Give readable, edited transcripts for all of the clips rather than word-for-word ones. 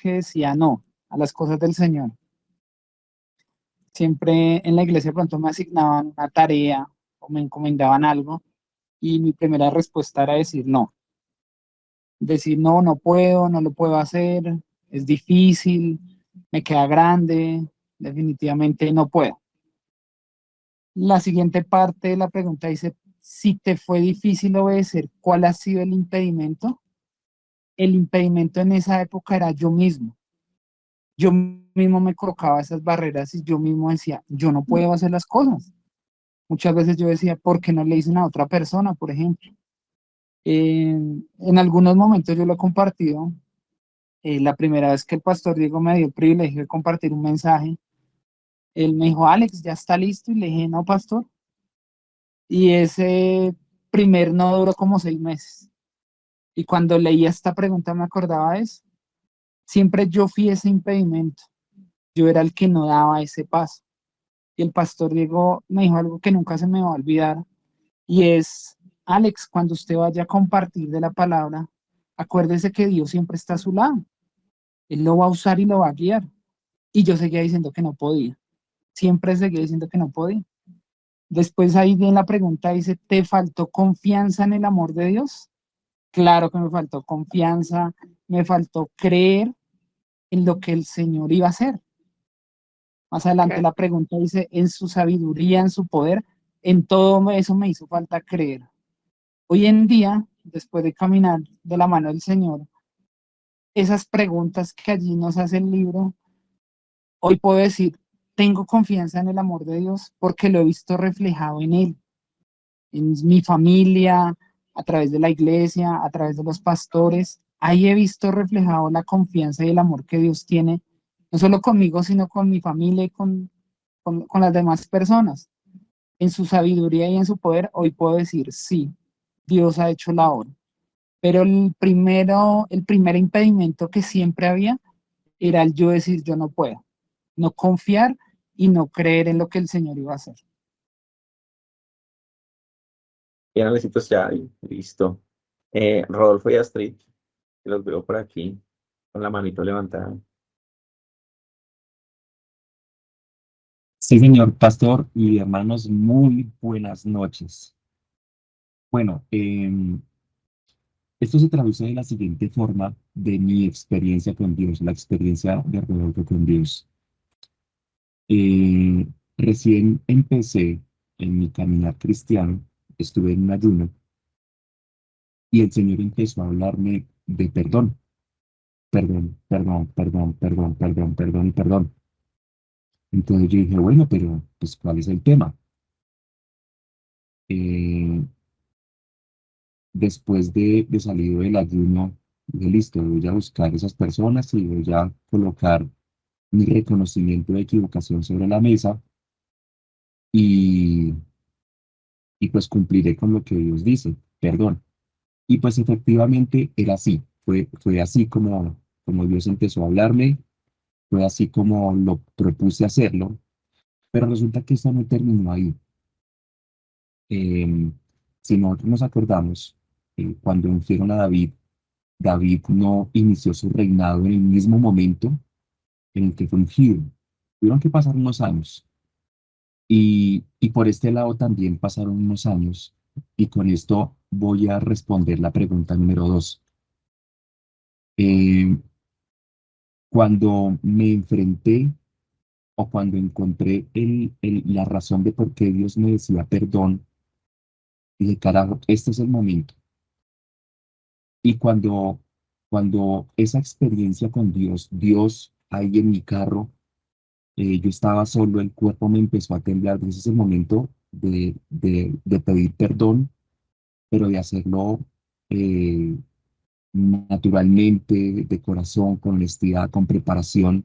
que decía no a las cosas del Señor. Siempre en la iglesia de pronto me asignaban una tarea o me encomendaban algo y mi primera respuesta era decir no. Decir no, no puedo, no lo puedo hacer, es difícil, me queda grande, definitivamente no puedo. La siguiente parte de la pregunta dice, si te fue difícil obedecer, ¿cuál ha sido el impedimento? El impedimento en esa época era yo mismo. Yo mismo me colocaba esas barreras y yo mismo decía, yo no puedo hacer las cosas. Muchas veces yo decía, ¿por qué no le dicen a otra persona, por ejemplo? En algunos momentos yo lo he compartido. La primera vez que el pastor Diego me dio el privilegio de compartir un mensaje, él me dijo, Alex, ¿ya está listo? Y le dije, no, pastor. Y ese primer no duró como 6 meses. Y cuando leía esta pregunta me acordaba de eso. Siempre yo fui ese impedimento. Yo era el que no daba ese paso. Y el pastor Diego me dijo algo que nunca se me va a olvidar. Y es, Alex, cuando usted vaya a compartir de la palabra, acuérdese que Dios siempre está a su lado. Él lo va a usar y lo va a guiar. Y yo seguía diciendo que no podía. Siempre seguía diciendo que no podía. Después ahí viene la pregunta, dice, ¿te faltó confianza en el amor de Dios? Claro que me faltó confianza, me faltó creer en lo que el Señor iba a hacer. Más adelante la pregunta dice, en su sabiduría, en su poder, en todo eso me hizo falta creer. Hoy en día, después de caminar de la mano del Señor, esas preguntas que allí nos hace el libro, hoy puedo decir, tengo confianza en el amor de Dios porque lo he visto reflejado en Él, en mi familia, a través de la iglesia, a través de los pastores. Ahí he visto reflejado la confianza y el amor que Dios tiene, no solo conmigo, sino con mi familia y con las demás personas. En su sabiduría y en su poder, hoy puedo decir, sí, Dios ha hecho la obra. Pero el primer impedimento que siempre había era el yo decir, yo no puedo, no confiar y no creer en lo que el Señor iba a hacer. Bien, Alecitos, ya, listo. Rodolfo y Astrid, que los veo por aquí, con la manito levantada. Sí, señor pastor y hermanos, muy buenas noches. Bueno, esto se traduce de la siguiente forma de mi experiencia con Dios, la experiencia de Rodolfo con Dios. Eh, Recién empecé en mi caminar cristiano, estuve en un ayuno y el Señor empezó a hablarme de perdón, perdón, perdón, perdón, perdón, perdón, perdón y perdón. Entonces yo dije, bueno, pero pues ¿cuál es el tema? Eh, Después de salir del ayuno, dije, listo, voy a buscar esas personas y voy a colocar mi reconocimiento de equivocación sobre la mesa y, y pues cumpliré con lo que Dios dice, perdón. Y pues efectivamente era así, fue así como Dios empezó a hablarme, fue así como lo propuse hacerlo, pero resulta que esto no terminó ahí. Em, si nosotros nos acordamos, cuando ungieron a David, David no inició su reinado en el mismo momento en el que fue ungido. Tuvieron que pasar unos años. Y por este lado también pasaron unos años. Y con esto voy a responder la pregunta número 2. Eh, Cuando me enfrenté o cuando encontré la razón de por qué Dios me decía perdón, dije, carajo, este es el momento. Y cuando esa experiencia con Dios, Dios ahí en mi carro, yo estaba solo, el cuerpo me empezó a temblar. Ese es el momento de pedir perdón, pero de hacerlo eh, naturalmente, de corazón, con honestidad, con preparación.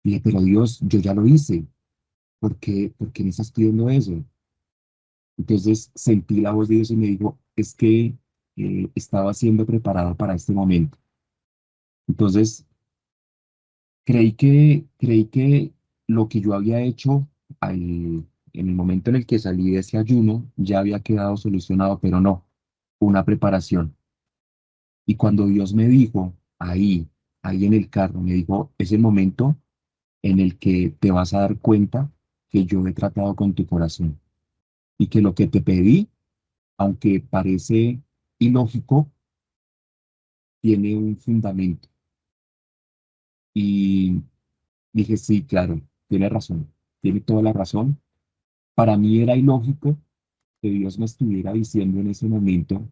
Y dije, pero Dios, yo ya lo hice. ¿Por qué me estás pidiendo eso? Entonces sentí la voz de Dios y me dijo, es que estaba siendo preparado para este momento. Entonces creí que lo que yo había hecho en el momento en el que salí de ese ayuno ya había quedado solucionado, pero no, una preparación. Y cuando Dios me dijo ahí, ahí en el carro, me dijo, es el momento en el que te vas a dar cuenta que yo he tratado con tu corazón y que lo que te pedí, aunque parece ilógico, tiene un fundamento. Y dije, sí, claro, tiene razón, tiene toda la razón. Para mí era ilógico que Dios me estuviera diciendo en ese momento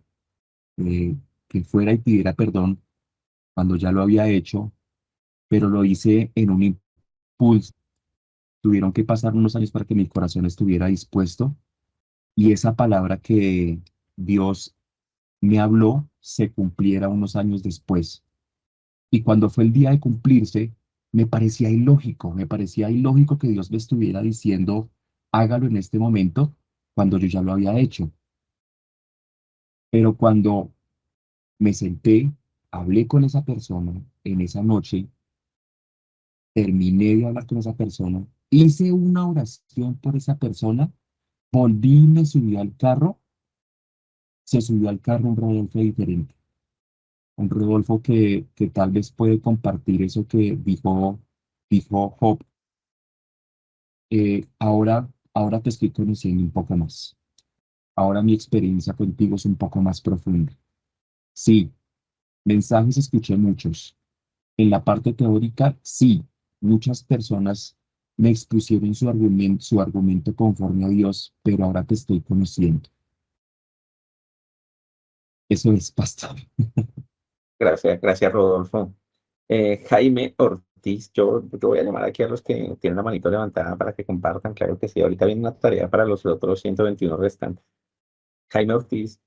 eh, que fuera y pidiera perdón cuando ya lo había hecho, pero lo hice en un impulso. Tuvieron que pasar unos años para que mi corazón estuviera dispuesto y esa palabra que Dios me habló se cumpliera unos años después. Y cuando fue el día de cumplirse, me parecía ilógico que Dios me estuviera diciendo, hágalo en este momento, cuando yo ya lo había hecho. Pero cuando me senté, hablé con esa persona en esa noche, terminé de hablar con esa persona, hice una oración por esa persona, volví y me subí al carro, se subió al carro un Rodolfo diferente, un Rodolfo que tal vez puede compartir eso que dijo Job. Ahora te estoy conociendo un poco más. Ahora mi experiencia contigo es un poco más profunda. Sí, mensajes escuché muchos. En la parte teórica, sí, muchas personas me expusieron su argumento conforme a Dios, pero ahora te estoy conociendo. Eso es, pastor. Gracias, gracias, Rodolfo. Jaime Ortiz, yo te voy a llamar aquí a los que tienen la manito levantada para que compartan. Claro que sí, ahorita viene una tarea para los otros 121 restantes. Jaime Ortiz,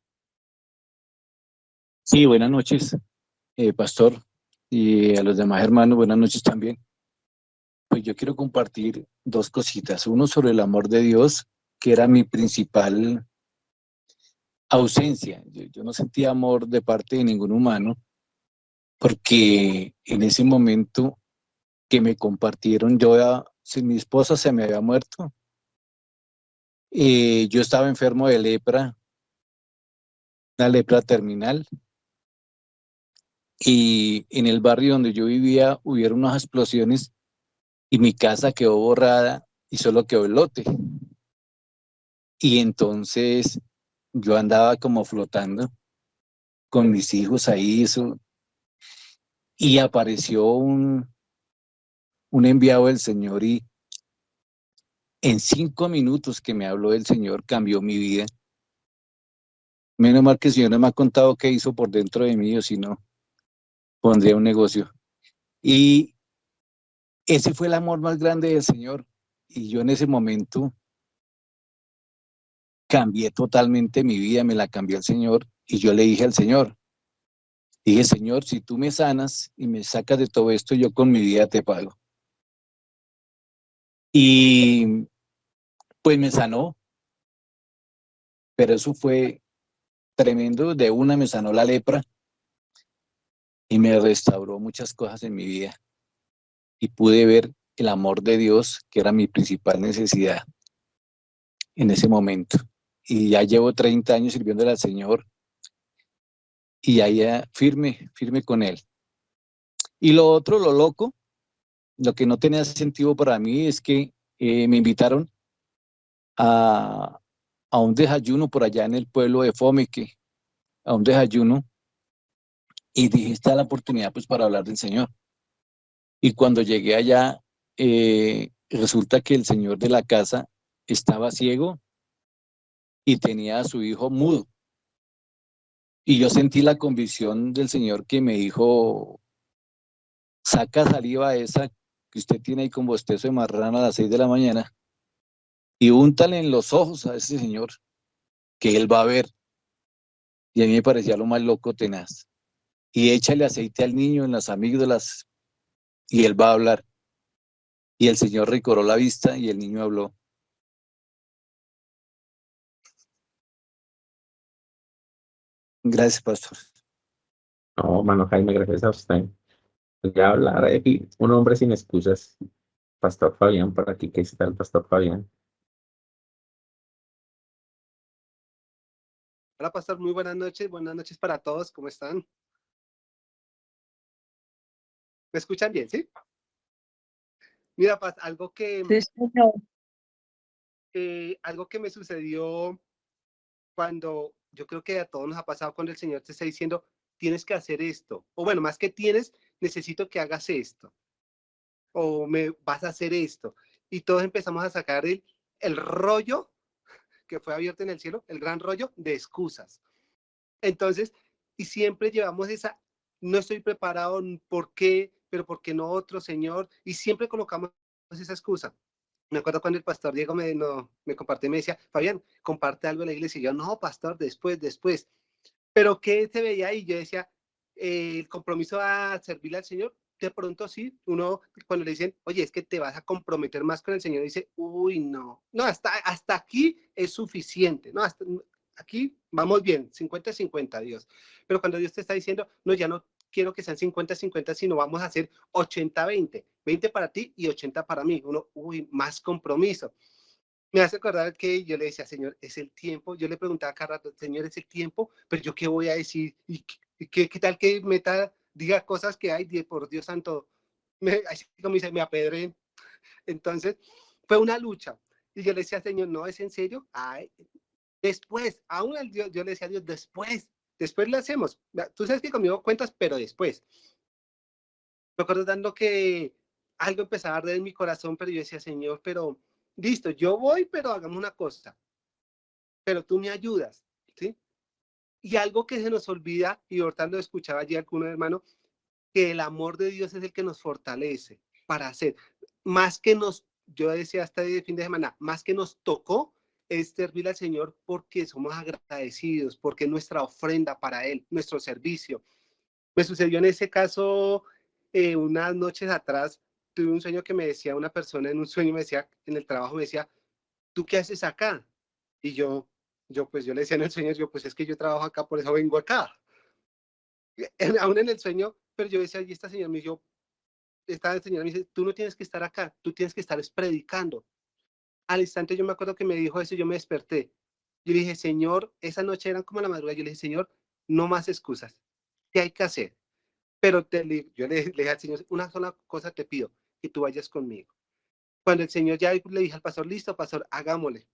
Sí, buenas noches, pastor, y a los demás hermanos, buenas noches también. Pues yo quiero compartir dos cositas. Uno sobre el amor de Dios, que era mi principal ausencia. Yo no sentía amor de parte de ningún humano, porque en ese momento que me compartieron, si mi esposa se me había muerto, yo estaba enfermo de lepra, una lepra terminal, y en el barrio donde yo vivía hubieron unas explosiones y mi casa quedó borrada y solo quedó el lote. Y entonces yo andaba como flotando con mis hijos ahí, eso, y apareció un enviado del Señor y en 5 minutos que me habló del Señor cambió mi vida. Menos mal que el Señor no me ha contado qué hizo por dentro de mí, o si no, pondría un negocio. Y ese fue el amor más grande del Señor. Y yo en ese momento cambié totalmente mi vida, me la cambió el Señor. Y yo le dije al Señor, dije, Señor, si tú me sanas y me sacas de todo esto, yo con mi vida te pago. Y pues me sanó, pero eso fue tremendo. De una me sanó la lepra y me restauró muchas cosas en mi vida. Y pude ver el amor de Dios, que era mi principal necesidad en ese momento. Y ya llevo 30 años sirviéndole al Señor y ahí firme, firme con Él. Y lo otro, lo loco, lo que no tenía sentido para mí es que me invitaron a, a un desayuno por allá en el pueblo de Fomeque, a un desayuno, y dije, esta es la oportunidad pues para hablar del Señor. Y cuando llegué allá, resulta que el señor de la casa estaba ciego y tenía a su hijo mudo. Y yo sentí la convicción del Señor que me dijo, saca saliva esa que usted tiene ahí con bostezo de marrana a las 6 de la mañana y úntale en los ojos a ese señor que él va a ver. Y a mí me parecía lo más loco tenaz. Y échale aceite al niño en las amígdalas y él va a hablar. Y el Señor recobró la vista y el niño habló. Gracias, pastor. no, mano Jaime, gracias a usted. Voy a hablar de un hombre sin excusas. Pastor Fabián, por aquí, ¿qué está el Pastor Fabián? Hola, pastor, muy buenas noches para todos, ¿cómo están? ¿Me escuchan bien, sí? Mira, Paz, algo que me sucedió cuando, yo creo que a todos nos ha pasado cuando el Señor te está diciendo, tienes que hacer esto, o bueno, más que tienes, necesito que hagas esto, o me vas a hacer esto, y todos empezamos a sacar el rollo que fue abierto en el cielo, el gran rollo de excusas. Entonces, y siempre llevamos esa, no estoy preparado, ¿por qué? Pero ¿por qué no otro, Señor? Y siempre colocamos esa excusa. Me acuerdo cuando el pastor Diego me compartió y me decía, Fabián, comparte algo en la iglesia. Y yo, no, pastor, después. Pero ¿qué se veía ahí? Yo decía, el compromiso a servirle al Señor, de pronto sí, uno cuando le dicen, oye, es que te vas a comprometer más con el Señor, dice, uy, no, hasta aquí es suficiente, no, hasta aquí vamos bien, 50-50, Dios. Pero cuando Dios te está diciendo, no, ya no quiero que sean 50-50, sino vamos a hacer 80-20, 20 para ti y 80 para mí, uno, uy, más compromiso. Me hace acordar que yo le decía, Señor, es el tiempo. Yo le preguntaba cada rato, Señor, es el tiempo, pero yo qué voy a decir, y qué tal que diga cosas que hay, por Dios santo, así como dice, me apedreen. Entonces, fue una lucha. Y yo le decía, Señor, ¿no es en serio? Ay, después, aún yo le decía a Dios, después lo hacemos. Tú sabes que conmigo cuentas, pero después. Me acuerdo dando que algo empezaba a arder en mi corazón, pero yo decía, Señor, pero listo, yo voy, pero hagamos una cosa, pero tú me ayudas, ¿sí? Y algo que se nos olvida, y ahorita lo escuchaba allí alguno hermano, que el amor de Dios es el que nos fortalece para hacer, más que yo decía hasta el fin de semana, más que nos tocó, es servir al Señor porque somos agradecidos, porque es nuestra ofrenda para Él, nuestro servicio. Me sucedió en ese caso, unas noches atrás, tuve un sueño que me decía una persona en un sueño, me decía, en el trabajo me decía, ¿tú qué haces acá? Y pues yo le decía en el sueño, pues es que yo trabajo acá, por eso vengo acá. Aún en el sueño, pero yo decía, y esta señora me dice, tú no tienes que estar acá, tú tienes que estar predicando. Al instante yo me acuerdo que me dijo eso y yo me desperté. Yo le dije, Señor, esa noche eran como la madrugada, yo le dije, Señor, no más excusas, ¿qué hay que hacer? Pero yo le dije al Señor, una sola cosa te pido, que tú vayas conmigo. Cuando el Señor ya le dije al pastor, listo, pastor, hagámosle,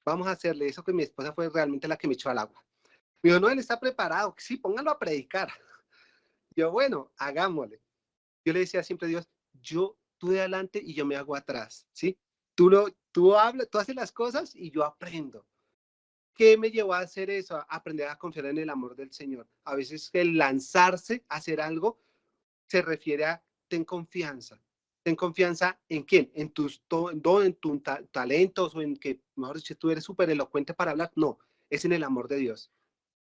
vamos a hacerle eso, que mi esposa fue realmente la que me echó al agua. Me dijo, no, él está preparado, sí, póngalo a predicar. Yo, bueno, hagámosle. Yo le decía siempre a Dios, tú de adelante y yo me hago atrás, ¿sí? Tú hablas, tú haces las cosas y yo aprendo. ¿Qué me llevó a hacer eso? A aprender a confiar en el amor del Señor. A veces el lanzarse a hacer algo se refiere a ten confianza. Ten confianza en quién, en tus talentos o en que, mejor dicho, tú eres súper elocuente para hablar. No, es en el amor de Dios.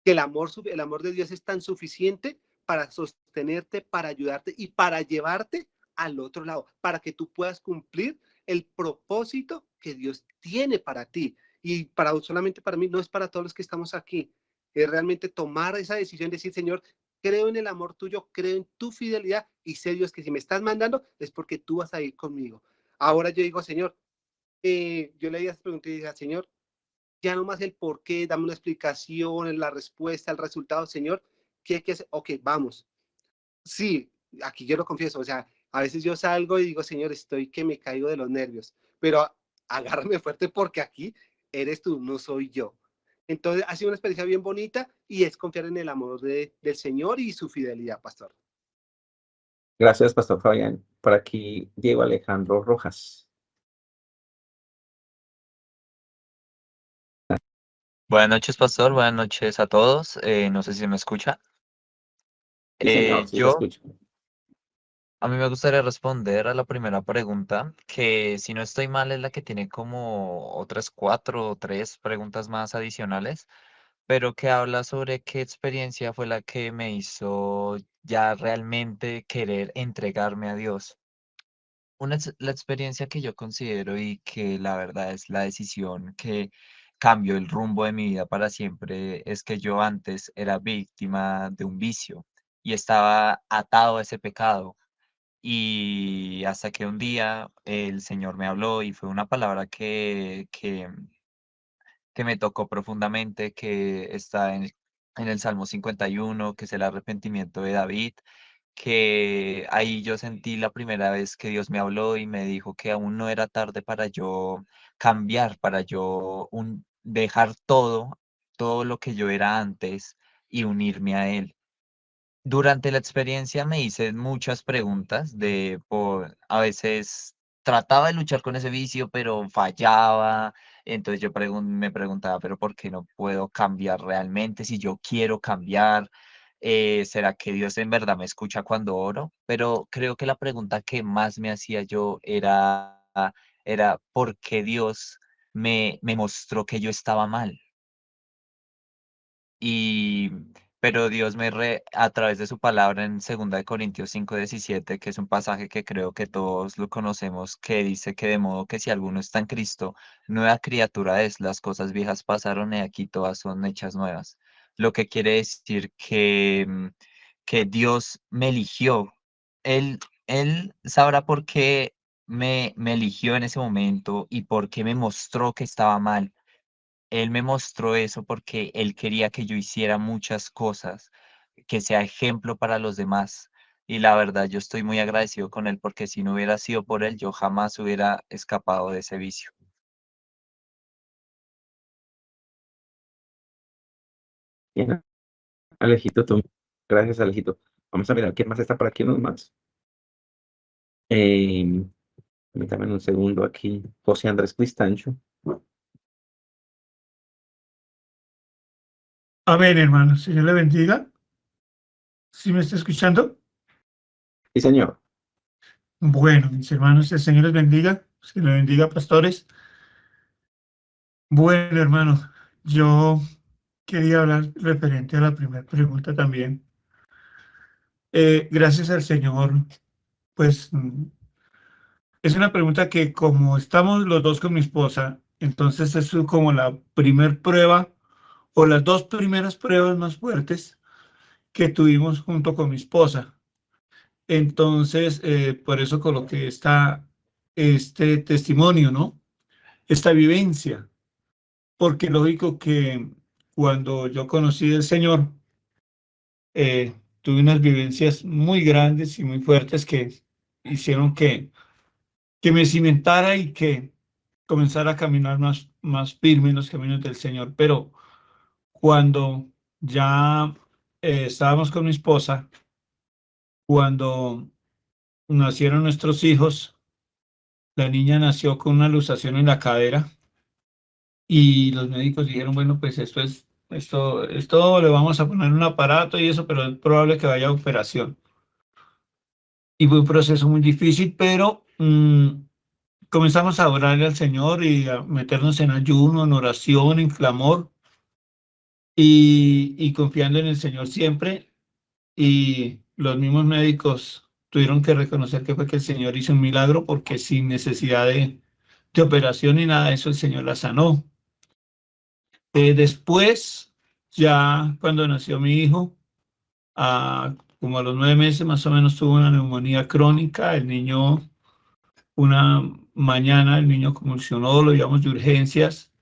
Que el amor de Dios es tan suficiente para sostenerte, para ayudarte y para llevarte al otro lado, para que tú puedas cumplir el propósito que Dios tiene para ti. Y solamente para mí, no es para todos los que estamos aquí. Es realmente tomar esa decisión, decir, Señor, creo en el amor tuyo, creo en tu fidelidad y sé, Dios, que si me estás mandando es porque tú vas a ir conmigo. Ahora yo digo, Señor, yo le di esa pregunta y dije, Señor, ya no más el por qué, dame una explicación, la respuesta, el resultado, Señor, ¿qué hay que hacer? Ok, vamos. Sí, aquí yo lo confieso, o sea, a veces yo salgo y digo, Señor, estoy que me caigo de los nervios, pero agárrame fuerte porque aquí eres tú, no soy yo. Entonces, ha sido una experiencia bien bonita y es confiar en el amor del Señor y su fidelidad, pastor. Gracias, Pastor Fabián. Por aquí, Diego Alejandro Rojas. Buenas noches, pastor. Buenas noches a todos. No sé si me escucha. Sí, señor, sí se Yo, escucha. a mí me gustaría responder a la primera pregunta, que si no estoy mal es la que tiene como otras 4 o 3 preguntas más adicionales, pero que habla sobre qué experiencia fue la que me hizo ya realmente querer entregarme a Dios. La experiencia que yo considero y que la verdad es la decisión que cambió el rumbo de mi vida para siempre es que yo antes era víctima de un vicio y estaba atado a ese pecado. Y hasta que un día el Señor me habló y fue una palabra que me tocó profundamente, que está en el Salmo 51, que es el arrepentimiento de David, que ahí yo sentí la primera vez que Dios me habló y me dijo que aún no era tarde para yo cambiar, para yo dejar todo lo que yo era antes y unirme a Él. Durante la experiencia me hice muchas preguntas a veces trataba de luchar con ese vicio, pero fallaba. Entonces yo me preguntaba, pero ¿por qué no puedo cambiar realmente? Si yo quiero cambiar, ¿será que Dios en verdad me escucha cuando oro? Pero creo que la pregunta que más me hacía yo era ¿por qué Dios me mostró que yo estaba mal? Y, pero Dios a través de su palabra en 2 Corintios 5:17, que es un pasaje que creo que todos lo conocemos, que dice que de modo que si alguno está en Cristo, nueva criatura es, las cosas viejas pasaron y aquí todas son hechas nuevas. Lo que quiere decir que Dios me eligió. Él sabrá por qué me eligió en ese momento y por qué me mostró que estaba mal. Él me mostró eso porque él quería que yo hiciera muchas cosas, que sea ejemplo para los demás. Y la verdad, yo estoy muy agradecido con él porque si no hubiera sido por él, yo jamás hubiera escapado de ese vicio. Bien, Alejito, tú. Gracias, Alejito. Vamos a mirar quién más está por aquí, unos más. Eh, Permítame un segundo aquí. José Andrés Cristancho. Amén, hermano. Señor le bendiga. ¿Sí me está escuchando? Sí, señor. Bueno, mis hermanos, el Señor les bendiga. Que le bendiga, pastores. Bueno, hermano, yo quería hablar referente a la primera pregunta también. Gracias al Señor, pues es una pregunta que como estamos los dos con mi esposa, entonces es como la primer prueba o las dos primeras pruebas más fuertes que tuvimos junto con mi esposa. Entonces, por eso coloqué este testimonio, ¿no? Esta vivencia, porque lógico que cuando yo conocí al Señor, tuve unas vivencias muy grandes y muy fuertes que hicieron que me cimentara y que comenzara a caminar más firme en los caminos del Señor. Pero cuando ya estábamos con mi esposa, cuando nacieron nuestros hijos, la niña nació con una luxación en la cadera y los médicos dijeron, bueno, pues esto le vamos a poner un aparato y eso, pero es probable que vaya a operación. Y fue un proceso muy difícil, pero comenzamos a orarle al Señor y a meternos en ayuno, en oración, en clamor y confiando en el Señor siempre. Y los mismos médicos tuvieron que reconocer que fue que el Señor hizo un milagro porque sin necesidad de operación ni nada de eso, el Señor la sanó. Después, ya cuando nació mi hijo, como a los 9 meses más o menos tuvo una neumonía crónica. El niño, una mañana, el niño convulsionó, lo llevamos de urgencias.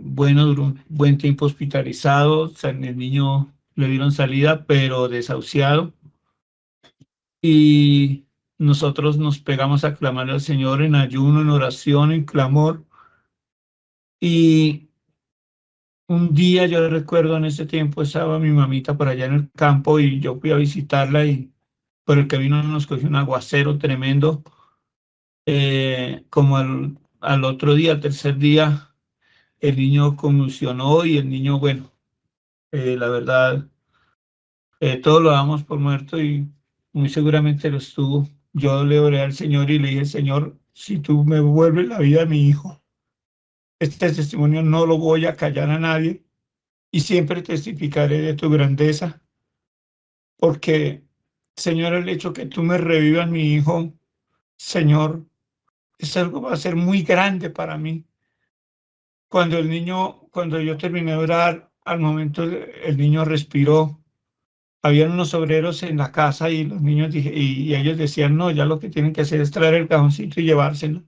Bueno, duró un buen tiempo hospitalizado. O sea, el niño le dieron salida, pero desahuciado. Y nosotros nos pegamos a clamar al Señor en ayuno, en oración, en clamor. Y un día yo recuerdo en ese tiempo estaba mi mamita por allá en el campo y yo fui a visitarla y por el camino nos cogió un aguacero tremendo. Como al otro día, al tercer día, el niño convulsionó y el niño, bueno, la verdad, todos lo damos por muerto y muy seguramente lo estuvo. Yo le oré al Señor y le dije, Señor, si tú me vuelves la vida de mi hijo, este testimonio no lo voy a callar a nadie y siempre testificaré de tu grandeza, porque, Señor, el hecho que tú me revivas mi hijo, Señor, es algo que va a ser muy grande para mí. Cuando yo terminé de orar, al momento el niño respiró. Habían unos obreros en la casa y los niños y ellos decían, no, ya lo que tienen que hacer es traer el cajoncito y llevárselo,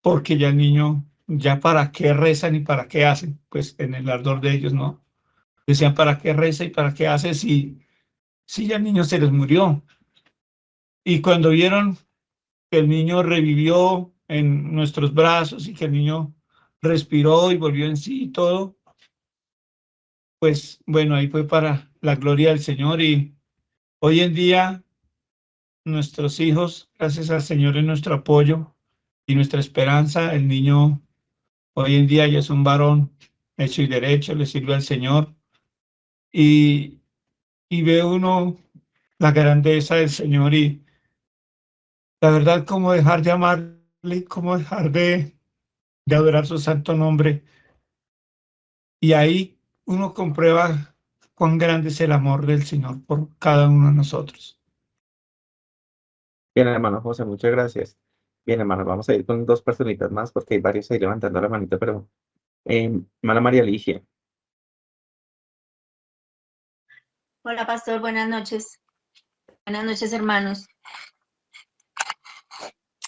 porque ya el niño, ya para qué rezan y para qué hacen, pues en el ardor de ellos, ¿no? Decían, ¿para qué reza y para qué hace sí, ya el niño se les murió. Y cuando vieron que el niño revivió en nuestros brazos y que el niño respiró y volvió en sí y todo, pues bueno, ahí fue para la gloria del Señor. Y hoy en día nuestros hijos, gracias al Señor, es nuestro apoyo y nuestra esperanza. El niño hoy en día ya es un varón hecho y derecho, le sirve al Señor. Y, y ve uno la grandeza del Señor y la verdad, cómo dejar de amarle, cómo dejar de adorar su santo nombre. Y ahí uno comprueba cuán grande es el amor del Señor por cada uno de nosotros. Bien, hermano José, muchas gracias. Bien, hermano, vamos a ir con dos personitas más porque hay varios ahí levantando la manita, pero hermana María Ligia. Hola, pastor, buenas noches. Buenas noches, hermanos.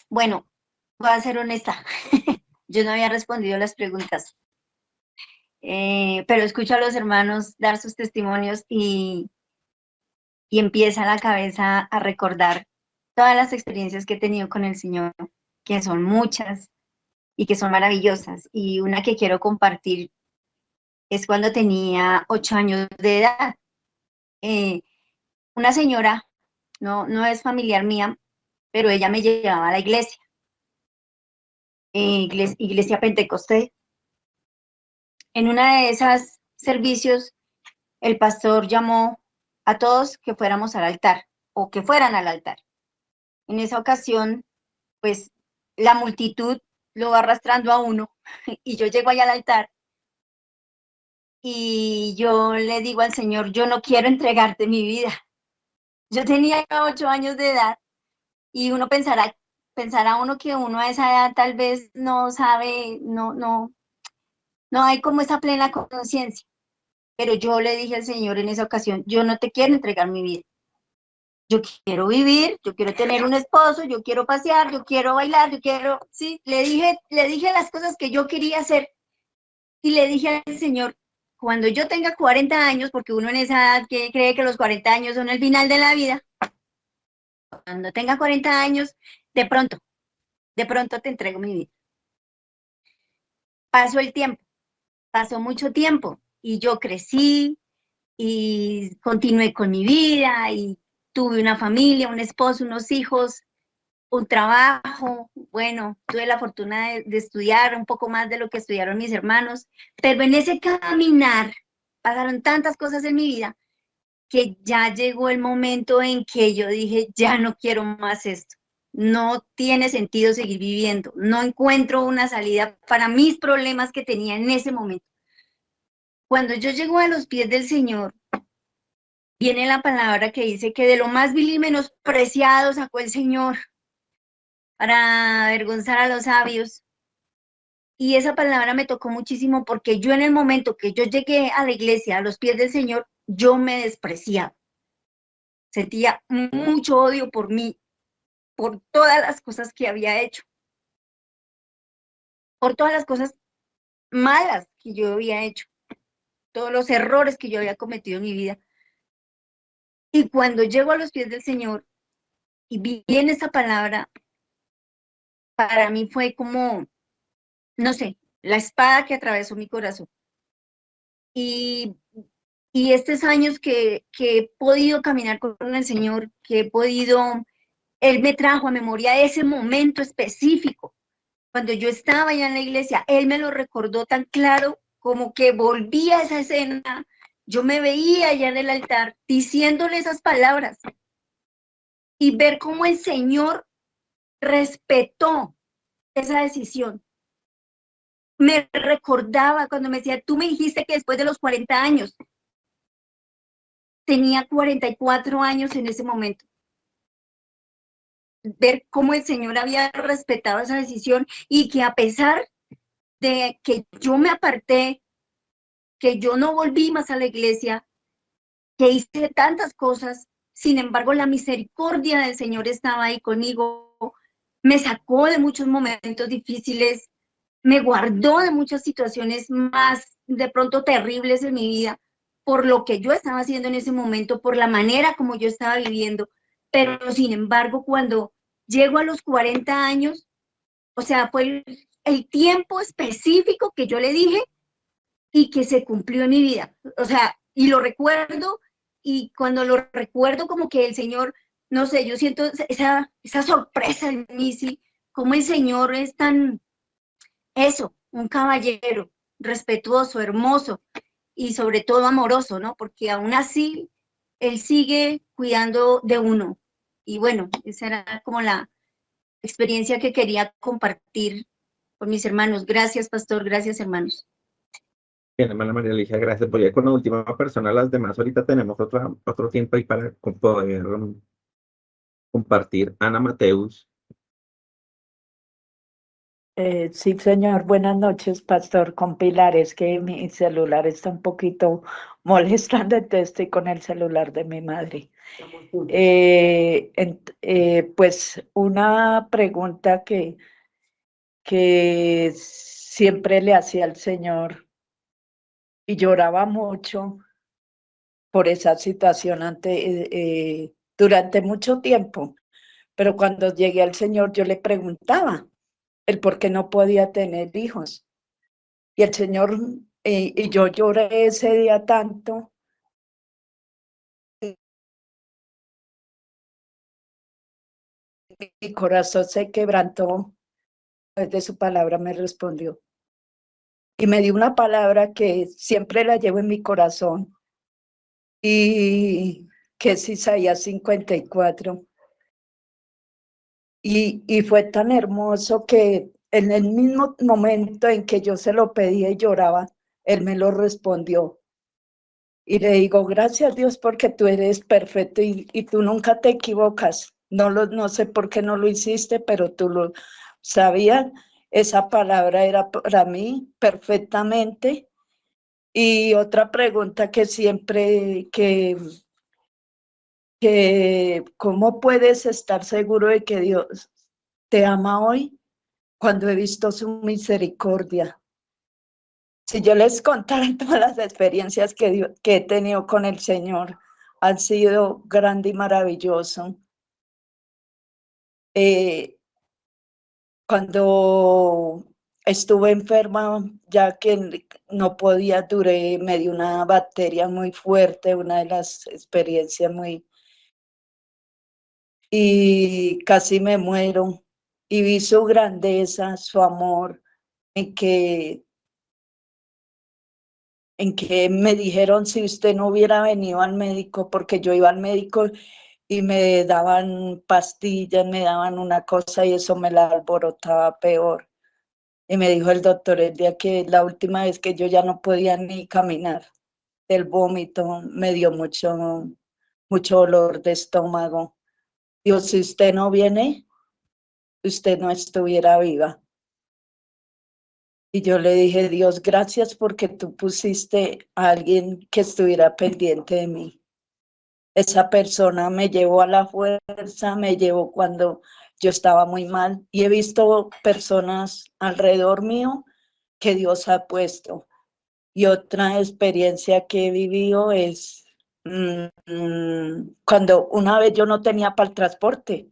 Bueno, voy a ser honesta. Yo no había respondido las preguntas, pero escucho a los hermanos dar sus testimonios y empieza la cabeza a recordar todas las experiencias que he tenido con el Señor, que son muchas y que son maravillosas. Y una que quiero compartir es cuando tenía 8 años de edad. Una señora, no es familiar mía, pero ella me llevaba a la iglesia, iglesia Pentecostés. En una de esas servicios, el pastor llamó a todos que fuéramos al altar o que fueran al altar. En esa ocasión, pues la multitud lo va arrastrando a uno y yo llego allá al altar y yo le digo al Señor, yo no quiero entregarte mi vida. Yo tenía 8 años de edad y uno pensará uno que uno a esa edad tal vez no sabe, no hay como esa plena conciencia. Pero yo le dije al Señor en esa ocasión, yo no te quiero entregar mi vida. Yo quiero vivir, yo quiero tener un esposo, yo quiero pasear, yo quiero bailar, yo quiero, sí, le dije las cosas que yo quería hacer y le dije al Señor, cuando yo tenga 40 años, porque uno en esa edad que cree que los 40 años son el final de la vida, cuando tenga 40 años, de pronto te entrego mi vida. Pasó el tiempo, pasó mucho tiempo y yo crecí y continué con mi vida y tuve una familia, un esposo, unos hijos, un trabajo. Bueno, tuve la fortuna de estudiar un poco más de lo que estudiaron mis hermanos, pero en ese caminar pasaron tantas cosas en mi vida que ya llegó el momento en que yo dije, ya no quiero más esto. No tiene sentido seguir viviendo. No encuentro una salida para mis problemas que tenía en ese momento. Cuando yo llego a los pies del Señor, viene la palabra que dice que de lo más vil y menospreciado sacó el Señor para avergonzar a los sabios. Y esa palabra me tocó muchísimo porque yo en el momento que yo llegué a la iglesia, a los pies del Señor, yo me despreciaba. Sentía mucho odio por mí, por todas las cosas que había hecho, por todas las cosas malas que yo había hecho, todos los errores que yo había cometido en mi vida. Y cuando llego a los pies del Señor y viene esa palabra, para mí fue como, no sé, la espada que atravesó mi corazón. Y estos años que he podido caminar con el Señor, que he podido, Él me trajo a memoria ese momento específico. Cuando yo estaba allá en la iglesia, Él me lo recordó tan claro como que volví a esa escena. Yo me veía allá en el altar diciéndole esas palabras y ver cómo el Señor respetó esa decisión. Me recordaba cuando me decía, tú me dijiste que después de los 40 años, tenía 44 años en ese momento. Ver cómo el Señor había respetado esa decisión y que a pesar de que yo me aparté, que yo no volví más a la iglesia, que hice tantas cosas, sin embargo la misericordia del Señor estaba ahí conmigo, me sacó de muchos momentos difíciles, me guardó de muchas situaciones más de pronto terribles en mi vida, por lo que yo estaba haciendo en ese momento, por la manera como yo estaba viviendo, pero sin embargo, cuando llego a los 40 años, o sea, fue el tiempo específico que yo le dije y que se cumplió en mi vida. O sea, y lo recuerdo, y cuando lo recuerdo como que el Señor, no sé, yo siento esa sorpresa en mí, sí, como el Señor es tan, eso, un caballero, respetuoso, hermoso y sobre todo amoroso, ¿no? Porque aún así, Él sigue cuidando de uno. Y bueno, esa era como la experiencia que quería compartir con mis hermanos. Gracias, pastor, gracias, hermanos. Bien, hermana María Alicia, gracias. Voy a ir con la última persona, las demás ahorita tenemos otro tiempo ahí para poder compartir. Ana Mateus. Sí, señor, buenas noches, pastor. Con Pilar, es que mi celular está un poquito molestando, entonces estoy con el celular de mi madre. Pues una pregunta que siempre le hacía al Señor y lloraba mucho por esa situación durante mucho tiempo, pero cuando llegué al Señor yo le preguntaba el por qué no podía tener hijos. Y el Señor, y yo lloré ese día tanto. Mi corazón se quebrantó, de su palabra me respondió. Y me dio una palabra que siempre la llevo en mi corazón, y que es Isaías 54. Y fue tan hermoso que en el mismo momento en que yo se lo pedía y lloraba, Él me lo respondió. Y le digo, gracias Dios porque tú eres perfecto y tú nunca te equivocas. No sé por qué no lo hiciste, pero tú lo sabías. Esa palabra era para mí perfectamente. Y otra pregunta que siempre, ¿cómo puedes estar seguro de que Dios te ama hoy cuando he visto su misericordia? Si yo les contara todas las experiencias que he tenido con el Señor, han sido grande y maravilloso. Cuando estuve enferma, ya que no podía, me dio una bacteria muy fuerte, una de las experiencias y casi me muero. Y vi su grandeza, su amor, en que me dijeron si usted no hubiera venido al médico, porque yo iba al médico y me daban pastillas, me daban una cosa y eso me la alborotaba peor. Y me dijo el doctor el día que la última vez que yo ya no podía ni caminar, el vómito me dio mucho dolor de estómago. Dijo, si usted no viene, usted no estuviera viva. Y yo le dije, Dios, gracias porque tú pusiste a alguien que estuviera pendiente de mí. Esa persona me llevó a la fuerza, me llevó cuando yo estaba muy mal. Y he visto personas alrededor mío que Dios ha puesto. Y otra experiencia que he vivido es cuando una vez yo no tenía para el transporte,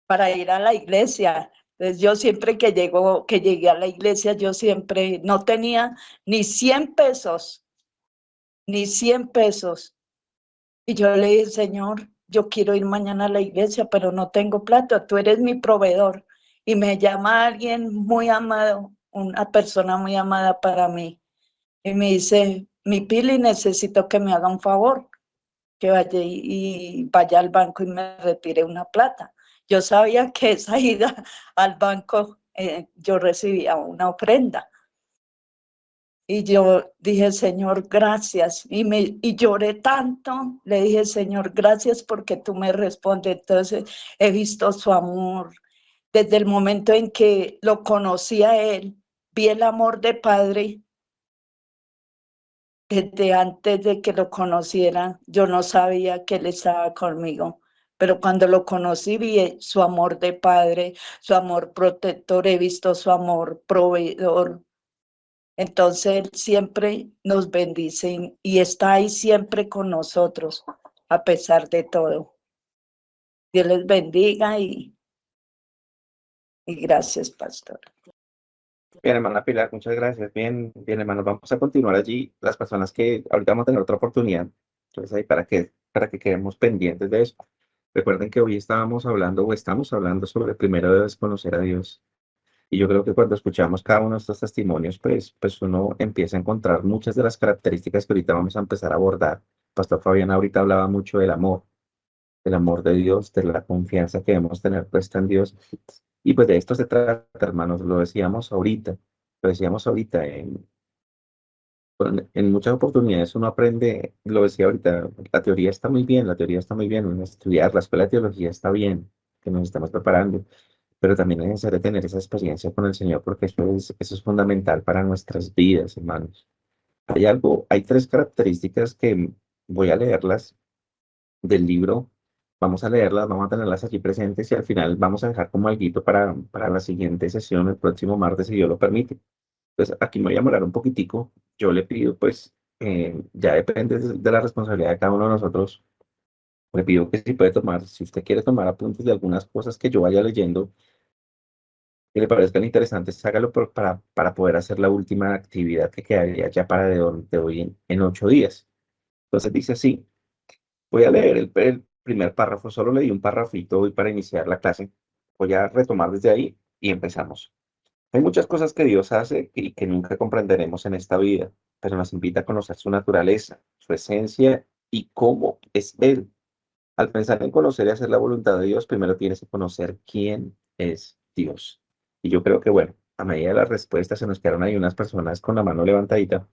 para ir a la iglesia. Entonces yo siempre que llegué a la iglesia, yo siempre no tenía ni 100 pesos, ni 100 pesos. Y yo le dije, Señor, yo quiero ir mañana a la iglesia, pero no tengo plata, tú eres mi proveedor. Y me llama alguien muy amado, una persona muy amada para mí. Y me dice, mi Pili, necesito que me haga un favor, que vaya y vaya al banco y me retire una plata. Yo sabía que esa ida al banco yo recibía una ofrenda. Y yo dije, Señor, gracias. Y lloré tanto. Le dije, Señor, gracias porque tú me respondes. Entonces he visto su amor. Desde el momento en que lo conocí a él, vi el amor de Padre. Desde antes de que lo conociera, yo no sabía que él estaba conmigo, pero cuando lo conocí vi su amor de padre, su amor protector, he visto su amor proveedor. Entonces Él siempre nos bendice y está ahí siempre con nosotros, a pesar de todo. Dios les bendiga y gracias, pastor. Bien, hermana Pilar, muchas gracias. Bien, bien, hermanos, vamos a continuar allí. Las personas que ahorita vamos a tener otra oportunidad, entonces ahí para que quedemos pendientes de eso. Recuerden que hoy estábamos hablando o estamos hablando sobre primero debes conocer a Dios. Y yo creo que cuando escuchamos cada uno de estos testimonios, pues uno empieza a encontrar muchas de las características que ahorita vamos a empezar a abordar. Pastor Fabián ahorita hablaba mucho del amor de Dios, de la confianza que debemos tener puesta en Dios. Y pues de esto se trata, hermanos, lo decíamos ahorita, en muchas oportunidades uno aprende, lo decía ahorita, la teoría está muy bien, la teoría está muy bien, uno estudiar la escuela de teología está bien, que nos estamos preparando, pero también es necesario tener esa experiencia con el Señor porque eso es fundamental para nuestras vidas, hermanos. Hay tres características que voy a leerlas del libro. Vamos a leerlas, vamos a tenerlas aquí presentes y al final vamos a dejar como alguito para la siguiente sesión el próximo martes, si Dios lo permite. Entonces, aquí me voy a demorar un poquitico. Yo le pido, pues, ya depende de la responsabilidad de cada uno de nosotros. Le pido que si puede tomar, si usted quiere tomar apuntes de algunas cosas que yo vaya leyendo, que le parezcan interesantes, hágalo para poder hacer la última actividad que quedaría ya para de hoy en 8 días. Entonces dice así. Voy a leer el primer párrafo, solo leí un párrafito hoy para iniciar la clase. Voy a retomar desde ahí y empezamos. Hay muchas cosas que Dios hace y que nunca comprenderemos en esta vida, pero nos invita a conocer su naturaleza, su esencia y cómo es Él. Al pensar en conocer y hacer la voluntad de Dios, primero tienes que conocer quién es Dios. Y yo creo que, bueno, a medida de las respuestas se nos quedaron ahí unas personas con la mano levantadita.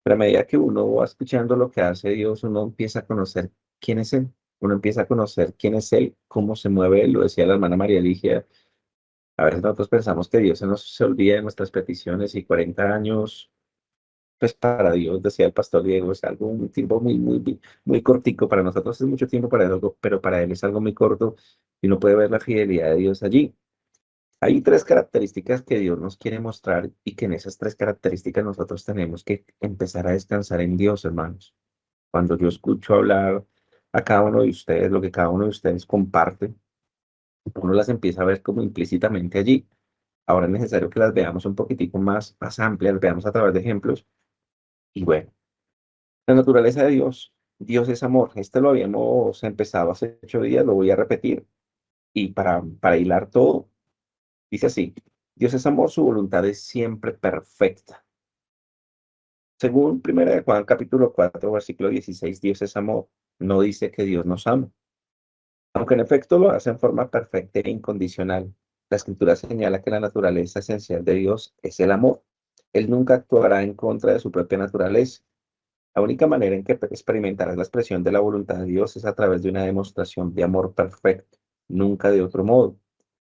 Pero a medida que uno va escuchando lo que hace Dios, uno empieza a conocer quién es Él. Uno empieza a conocer quién es Él, cómo se mueve Él. Lo decía la hermana María Ligia. A veces nosotros pensamos que Dios se olvida de nuestras peticiones y 40 años, pues para Dios, decía el pastor Diego, es algo, un tiempo muy cortico. Para nosotros es mucho tiempo para algo, pero para Él es algo muy corto y uno puede ver la fidelidad de Dios allí. Hay tres características que Dios nos quiere mostrar y que en esas tres características nosotros tenemos que empezar a descansar en Dios, hermanos. Cuando yo escucho hablar a cada uno de ustedes, lo que cada uno de ustedes comparte, uno las empieza a ver como implícitamente allí. Ahora es necesario que las veamos un poquitico más amplias, las veamos a través de ejemplos. Y bueno, la naturaleza de Dios. Dios es amor. Este lo habíamos empezado hace 8 días, lo voy a repetir. Y para hilar todo, dice así, Dios es amor, su voluntad es siempre perfecta. Según 1 Juan capítulo 4, versículo 16, Dios es amor. No dice que Dios nos ama, aunque en efecto lo hace en forma perfecta e incondicional. La Escritura señala que la naturaleza esencial de Dios es el amor. Él nunca actuará en contra de su propia naturaleza. La única manera en que experimentarás la expresión de la voluntad de Dios es a través de una demostración de amor perfecto, nunca de otro modo.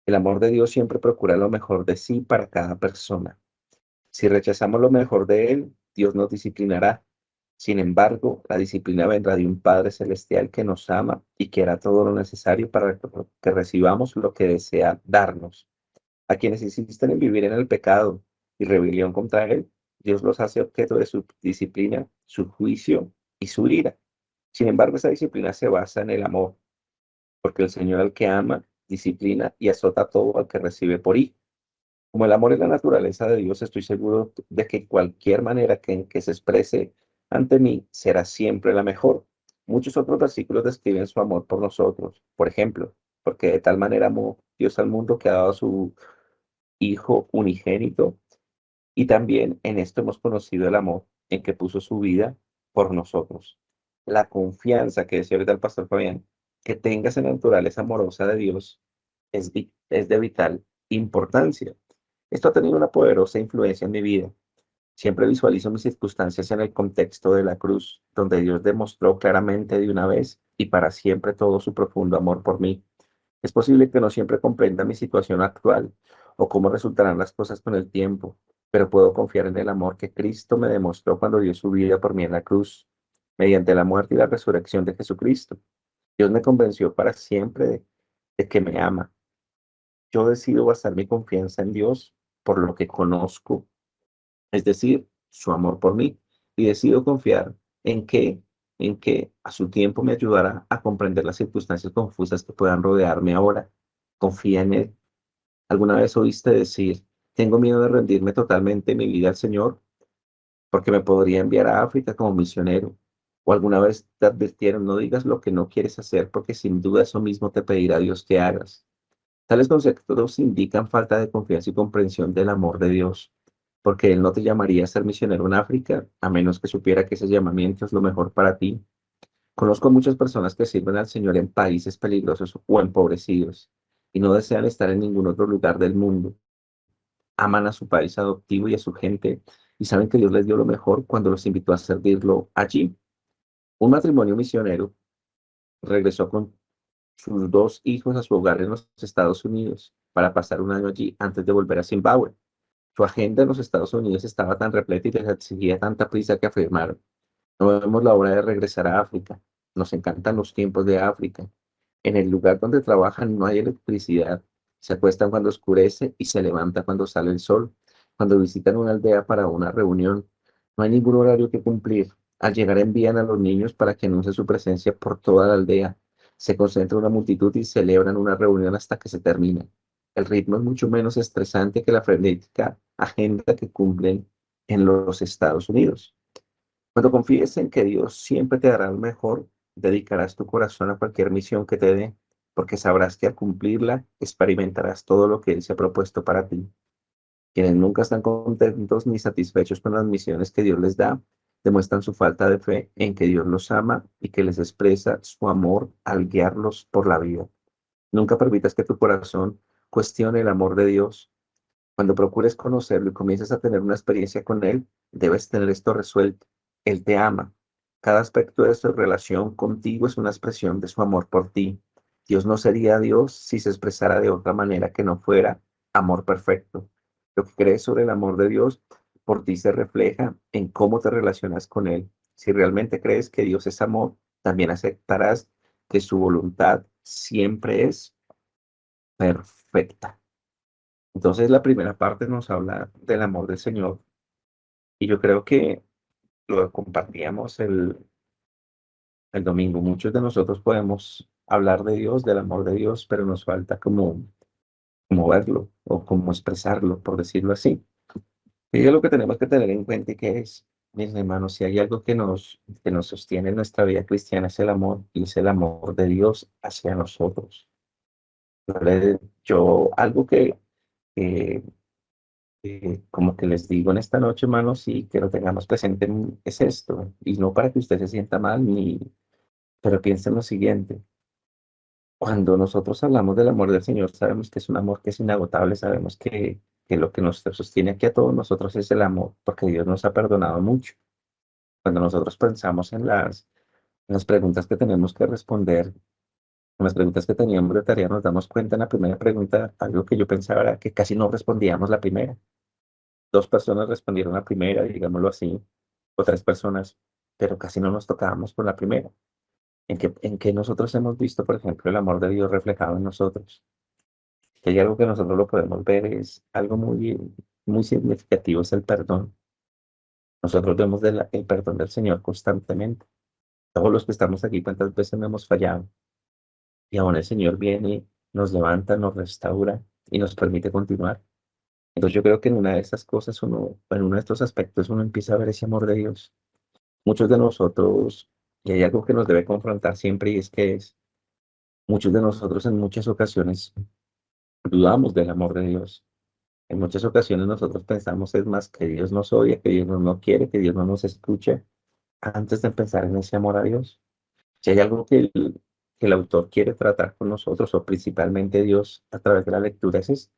El amor de Dios siempre procura lo mejor de sí para cada persona. Si rechazamos lo mejor de Él, Dios nos disciplinará. Sin embargo, la disciplina vendrá de un Padre Celestial que nos ama y que hará todo lo necesario para que recibamos lo que desea darnos. A quienes insisten en vivir en el pecado y rebelión contra Él, Dios los hace objeto de su disciplina, su juicio y su ira. Sin embargo, esa disciplina se basa en el amor, porque el Señor al que ama, disciplina y azota a todo al que recibe por hijo. Como el amor es la naturaleza de Dios, estoy seguro de que cualquier manera en que se exprese ante mí será siempre la mejor. Muchos otros versículos describen su amor por nosotros. Por ejemplo, porque de tal manera amó Dios al mundo que ha dado a su Hijo unigénito. Y también en esto hemos conocido el amor en que puso su vida por nosotros. La confianza que decía ahorita el pastor Fabián, que tengas en la naturaleza amorosa de Dios es de vital importancia. Esto ha tenido una poderosa influencia en mi vida. Siempre visualizo mis circunstancias en el contexto de la cruz, donde Dios demostró claramente de una vez y para siempre todo su profundo amor por mí. Es posible que no siempre comprenda mi situación actual o cómo resultarán las cosas con el tiempo, pero puedo confiar en el amor que Cristo me demostró cuando dio su vida por mí en la cruz, mediante la muerte y la resurrección de Jesucristo. Dios me convenció para siempre de que me ama. Yo decido basar mi confianza en Dios por lo que conozco es decir, su amor por mí, y decido confiar en que a su tiempo me ayudará a comprender las circunstancias confusas que puedan rodearme ahora. Confía en Él. ¿Alguna vez oíste decir, tengo miedo de rendirme totalmente mi vida al Señor porque me podría enviar a África como misionero? ¿O alguna vez te advirtieron, no digas lo que no quieres hacer porque sin duda eso mismo te pedirá Dios que hagas? Tales conceptos indican falta de confianza y comprensión del amor de Dios, porque Él no te llamaría a ser misionero en África a menos que supiera que ese llamamiento es lo mejor para ti. Conozco muchas personas que sirven al Señor en países peligrosos o empobrecidos y no desean estar en ningún otro lugar del mundo. Aman a su país adoptivo y a su gente y saben que Dios les dio lo mejor cuando los invitó a servirlo allí. Un matrimonio misionero regresó con sus dos hijos a su hogar en los Estados Unidos para pasar un año allí antes de volver a Zimbabue. Su agenda en los Estados Unidos estaba tan repleta y les exigía tanta prisa que afirmaron, no vemos la hora de regresar a África. Nos encantan los tiempos de África. En el lugar donde trabajan no hay electricidad. Se acuestan cuando oscurece y se levanta cuando sale el sol. Cuando visitan una aldea para una reunión, no hay ningún horario que cumplir. Al llegar envían a los niños para que anuncie su presencia por toda la aldea. Se concentra una multitud y celebran una reunión hasta que se termina. El ritmo es mucho menos estresante que la frenética agenda que cumplen en los Estados Unidos. Cuando confíes en que Dios siempre te dará lo mejor, dedicarás tu corazón a cualquier misión que te dé, porque sabrás que al cumplirla experimentarás todo lo que Él se ha propuesto para ti. Quienes nunca están contentos ni satisfechos con las misiones que Dios les da, demuestran su falta de fe en que Dios los ama y que les expresa su amor al guiarlos por la vida. Nunca permitas que tu corazón cuestione el amor de Dios. Cuando procures conocerlo y comiences a tener una experiencia con Él, debes tener esto resuelto. Él te ama. Cada aspecto de su relación contigo es una expresión de su amor por ti. Dios no sería Dios si se expresara de otra manera que no fuera amor perfecto. Lo que crees sobre el amor de Dios por ti se refleja en cómo te relacionas con Él. Si realmente crees que Dios es amor, también aceptarás que su voluntad siempre es perfecta. Entonces la primera parte nos habla del amor del Señor y yo creo que lo compartíamos el domingo. Muchos de nosotros podemos hablar de Dios, del amor de Dios, pero nos falta como verlo o como expresarlo, por decirlo así. Y es lo que tenemos que tener en cuenta y que es, mis hermanos, si hay algo que nos sostiene en nuestra vida cristiana es el amor y es el amor de Dios hacia nosotros. Algo que como que les digo en esta noche, hermanos, y que lo tengamos presente es esto, y no para que usted se sienta mal, pero piensen lo siguiente, cuando nosotros hablamos del amor del Señor, sabemos que es un amor que es inagotable, sabemos que lo que nos sostiene aquí a todos nosotros es el amor, porque Dios nos ha perdonado mucho. Cuando nosotros pensamos en las preguntas que tenemos que responder, en las preguntas que teníamos de tarea, nos damos cuenta en la primera pregunta, algo que yo pensaba era que casi no respondíamos la primera. Dos personas respondieron la primera, digámoslo así, o tres personas, pero casi no nos tocábamos con la primera. ¿En que nosotros hemos visto, por ejemplo, el amor de Dios reflejado en nosotros? Que hay algo que nosotros lo podemos ver, es algo muy, muy significativo, es el perdón. Nosotros vemos el perdón del Señor constantemente. Todos los que estamos aquí, ¿cuántas veces no hemos fallado? Y aún el Señor viene, nos levanta, nos restaura y nos permite continuar. Entonces yo creo que en una de esas cosas, en uno de estos aspectos, uno empieza a ver ese amor de Dios. Muchos de nosotros, y hay algo que nos debe confrontar siempre, y es que muchos de nosotros en muchas ocasiones dudamos del amor de Dios. En muchas ocasiones nosotros pensamos es más que Dios nos odia, que Dios no quiere, que Dios no nos escucha, antes de pensar en ese amor a Dios. Si hay algo que el autor quiere tratar con nosotros, o principalmente Dios a través de la lectura, es